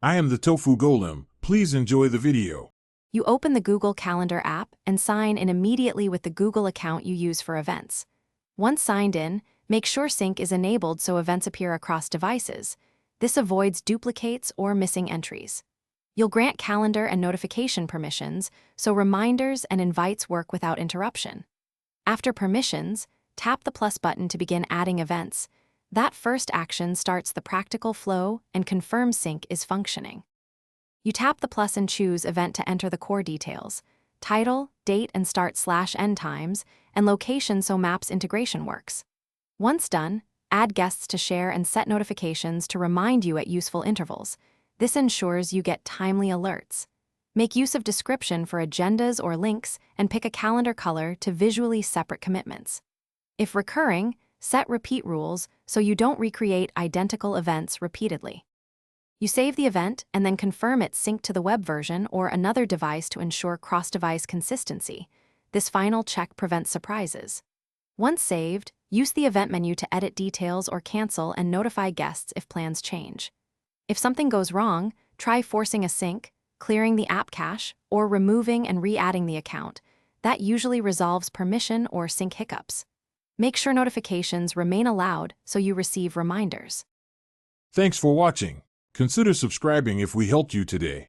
I am the Tofu Golem. Please enjoy the video. You open the Google Calendar app and sign in immediately with the Google account you use for events. Once signed in, make sure sync is enabled so events appear across devices. This avoids duplicates or missing entries. You'll grant calendar and notification permissions, so reminders and invites work without interruption. After permissions, tap the plus button to begin adding events. That first action starts the practical flow and confirms sync is functioning. You tap the plus and choose event to enter the core details: title, date and start/end times, and location so Maps integration works. Once done, add guests to share and set notifications to remind you at useful intervals. This ensures you get timely alerts. Make use of description for agendas or links and pick a calendar color to visually separate commitments. If recurring, set repeat rules so you don't recreate identical events repeatedly. You save the event and then confirm it's synced to the web version or another device to ensure cross-device consistency. This final check prevents surprises. Once saved, use the event menu to edit details or cancel and notify guests if plans change. If something goes wrong, try forcing a sync, clearing the app cache, or removing and re-adding the account. That usually resolves permission or sync hiccups. Make sure notifications remain allowed so you receive reminders. Thanks for watching. Consider subscribing if we helped you today.